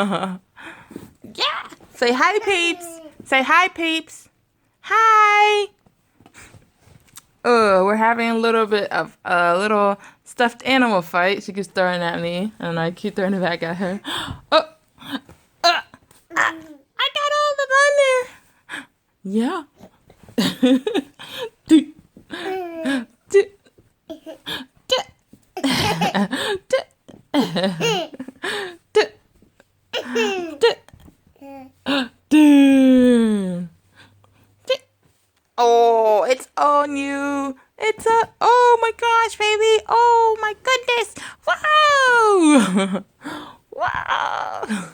Yeah. Say hi, peeps. Say hi, peeps. Hi. We're having a little bit of a little stuffed animal fight. She keeps throwing at me, and I keep throwing it back at her. Oh, I got all the fun there. Yeah. Do- do- do- do- Oh, it's on you. Oh my gosh, baby. Oh my goodness. Wow. Wow.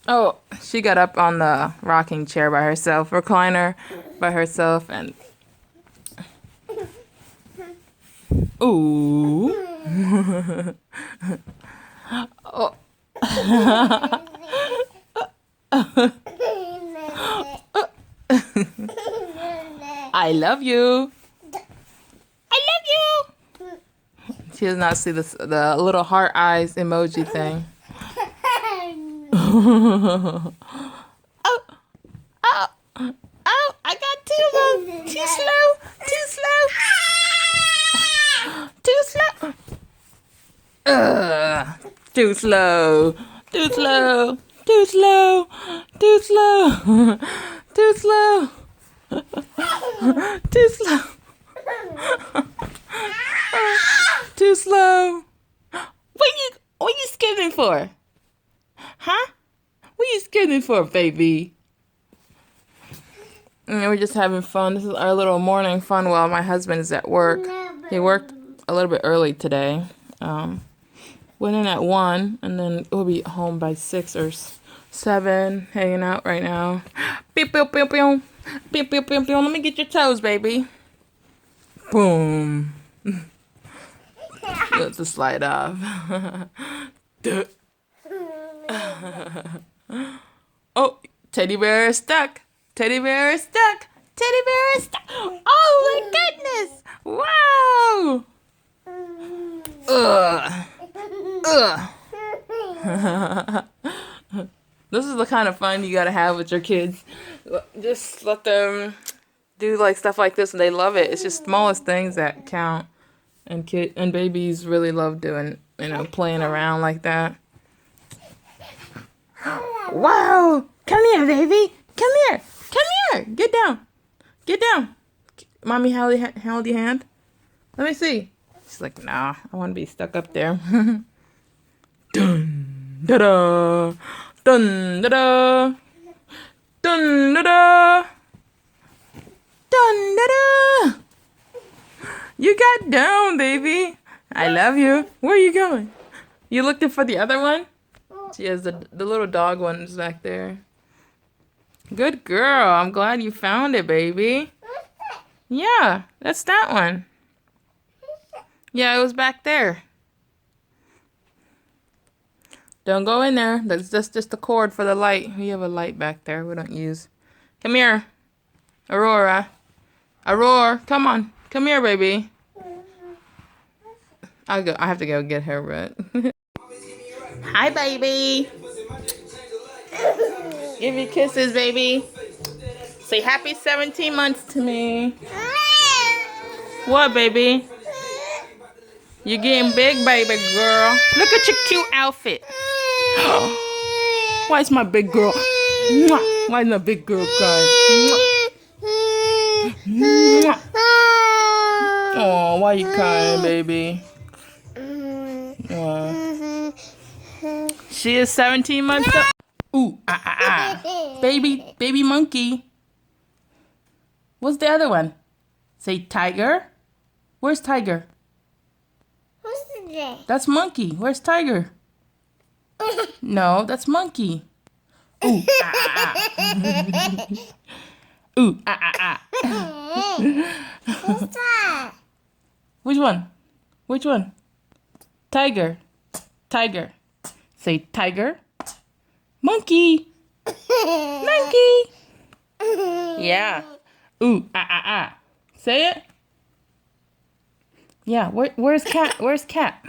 Oh, she got up on the rocking chair by herself, recliner by herself, and ooh. Oh. I love you. I love you. She does not see the little heart eyes emoji thing. Oh, oh, oh, I got two of them. Too slow, too slow, too slow. Too slow, too slow, too slow, too slow, too slow, too slow, too slow. What you skipping for? Huh? What you skipping for, baby? We're just having fun. This is our little morning fun while my husband is at work. He worked a little bit early today. Went in at 1, and then we'll be home by 6 or 7, hanging out right now. Beep, beep, beep, beep. Beep, beep, beep, beep. Let me get your toes, baby. Boom. Let's just slide off. Oh, teddy bear is stuck. Teddy bear is stuck. Teddy bear is stuck. Oh my goodness. Wow. Ugh. Ugh. This is the kind of fun you gotta have with your kids. Just let them do like stuff like this, and they love it. It's just smallest things that count, and babies really love doing, playing around like that. Wow! Come here, baby. Come here. Come here. Get down. Get down. Mommy, hold your hand. Let me see. She's like, nah, I want to be stuck up there. Dun da da. Dun da da. Dun da da. Dun da da. You got down, baby. I love you. Where are you going? You looking for the other one? She has the little dog ones back there. Good girl. I'm glad you found it, baby. Yeah, that's that one. Yeah, it was back there. Don't go in there. That's just the cord for the light. We have a light back there we don't use. Come here. Aurora. Aurora, come on. Come here, baby. I have to go get her, but hi, baby. Give you kisses, baby. Say happy 17 months to me. What, baby? You're getting big, baby girl. Look at your cute outfit. Why is my big girl? Why is my big girl crying? Oh, why are you crying, baby? She is 17 months old. Ooh, Baby monkey. What's the other one? Say tiger. Where's tiger? That's monkey. Where's tiger? No, that's monkey. Ooh, Ooh, What's that? Which one? Which one? Tiger. Tiger. Say tiger. Monkey. Monkey. Yeah. Ooh, Say it. Yeah. Where's cat? Where's cat?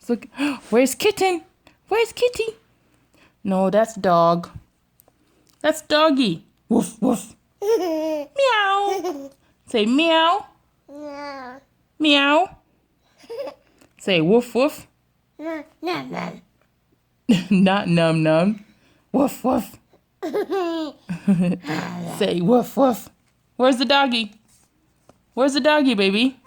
Let's look. Where's kitten? Where's kitty? No, that's dog. That's doggy. Woof, woof. Meow. Say meow. No. Meow. Say woof, woof. No, no, no. Not num num. Woof, woof. Say woof, woof. Where's the doggy? Where's the doggy, baby?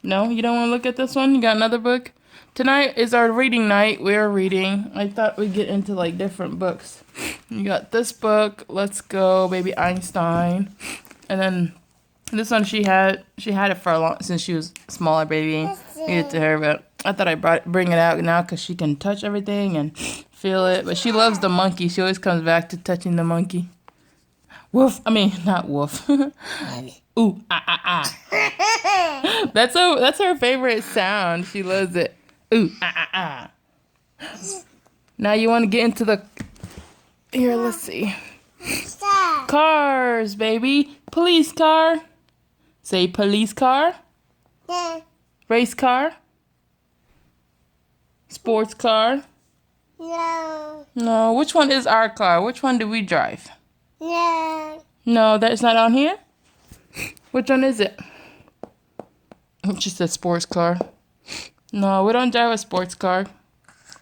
No, you don't want to look at this one? You got another book? Tonight is our reading night. We are reading. I thought we'd get into like different books. You got this book, Let's Go, Baby Einstein. And then this one she had it for a long since she was a smaller baby. Gave it to her, but I thought I'd bring it out now because she can touch everything and feel it. But she loves the monkey. She always comes back to touching the monkey. Woof. I mean, not woof. Ooh, ah, ah, ah. That's her favorite sound. She loves it. Ooh, ah, ah, ah. Now you want to get into the... Here, let's see. Cars, baby. Police car. Say police car. Race car. Sports car. No. No, which one is our car? Which one do we drive? No. No, that's not on here? Which one is it? She said sports car. No, we don't drive a sports car.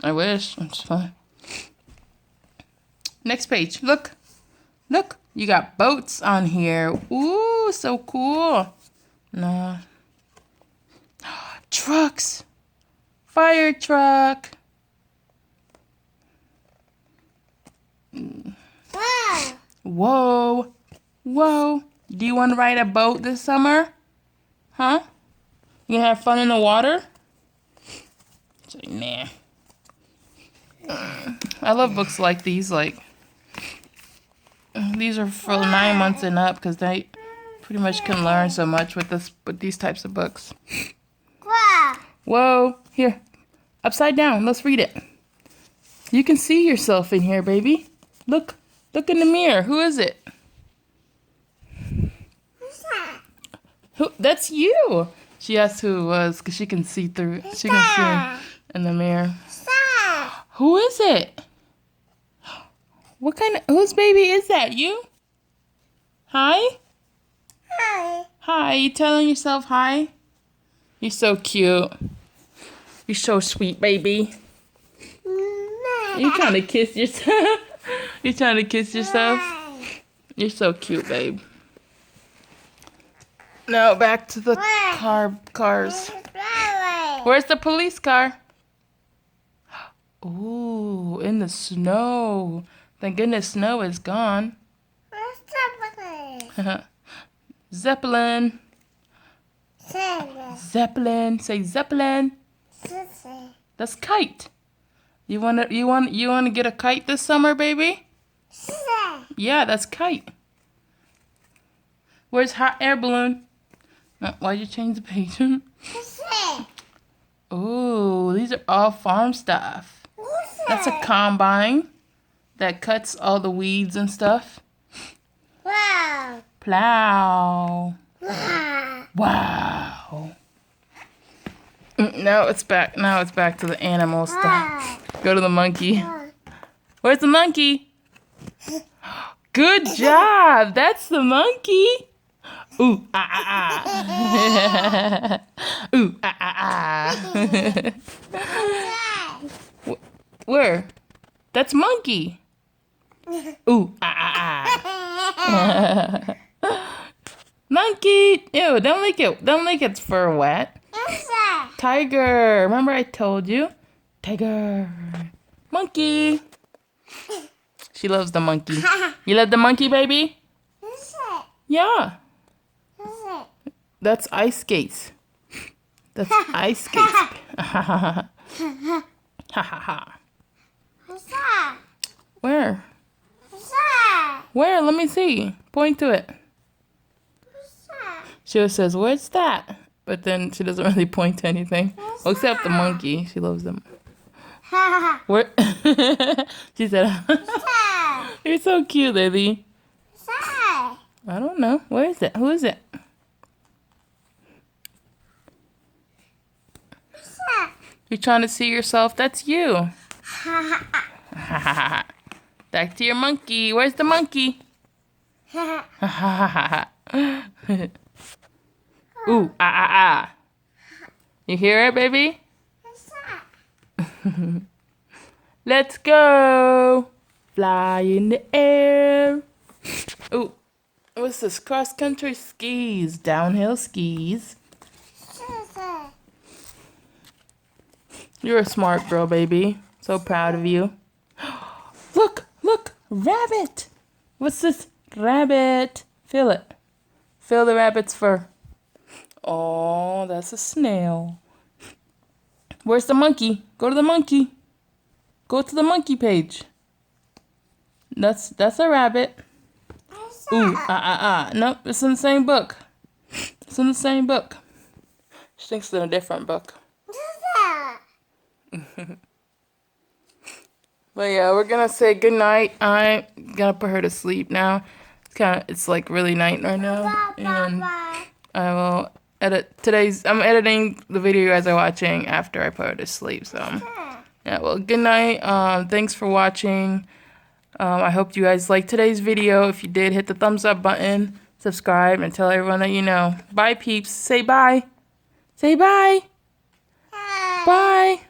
I wish. It's fine. Next page. Look. Look. You got boats on here. Ooh, so cool. No. Trucks. Fire truck. Whoa. Whoa. Do you want to ride a boat this summer? Huh? You gonna have fun in the water? Say, nah. I love books like these. Like, these are for 9 months and up because they pretty much can learn so much with these types of books. Whoa. Here. Upside down. Let's read it. You can see yourself in here, baby. Look. Look in the mirror. Who is it? Who? That's you. She asked who it was because she can see through. She can see him in the mirror. Who is it? What kind of... Whose baby is that? You? Hi? Hi. Hi. You telling yourself hi? You're so cute. You're so sweet, baby. You trying to kiss yourself? You trying to kiss yourself? You're so cute, babe. Now back to the cars. Where's the police car? Ooh, in the snow. Thank goodness snow is gone. Zeppelin. Zeppelin. Say Zeppelin. That's kite. You wanna get a kite this summer, baby? Yeah, that's kite. Where's hot air balloon? Why'd you change the page? Ooh, these are all farm stuff. That's a combine that cuts all the weeds and stuff. Wow. Plow. Wow. Wow. Now it's back to the animal stuff. Go to the monkey. Where's the monkey? Good job. That's the monkey. Ooh, ah, ah, ah. Ooh, ah, ah, ah. Where? That's monkey. Ooh, ah, ah, ah. Monkey. Ew, don't lick its fur wet. Tiger. Remember I told you? Tiger. Monkey. She loves the monkey. You love the monkey, baby? Yeah. That's ice skates. That's ice skates. Ha ha ha. Where? Where? Let me see. Point to it. She always says, "Where's that?" But then she doesn't really point to anything. Well, except the monkey. She loves them. Where? She said, "You're so cute, baby." I don't know. Where is it? Who is it? You're trying to see yourself? That's you. Back to your monkey. Where's the monkey? Ooh, ah. You hear it, baby? Let's go. Fly in the air. Ooh, what's this? Cross-country skis. Downhill skis. You're a smart girl, baby. So proud of you. Look, rabbit. What's this? Rabbit. Feel it. Feel the rabbit's fur. Oh, that's a snail. Where's the monkey? Go to the monkey. Go to the monkey page. That's a rabbit. Ooh, Nope, it's in the same book. It's in the same book. She thinks it's in a different book. But yeah, we're gonna say good night. I'm gonna put her to sleep now. It's like really night right now, and I will edit I'm editing the video you guys are watching after I put her to sleep. So yeah, well, good night. Thanks for watching. I hope you guys liked today's video. If you did, hit the thumbs up button, subscribe, and tell everyone that you know. Bye, peeps. Say bye. Say bye. Bye.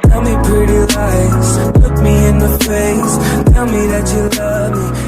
Tell me pretty lies, look me in the face. Tell me that you love me.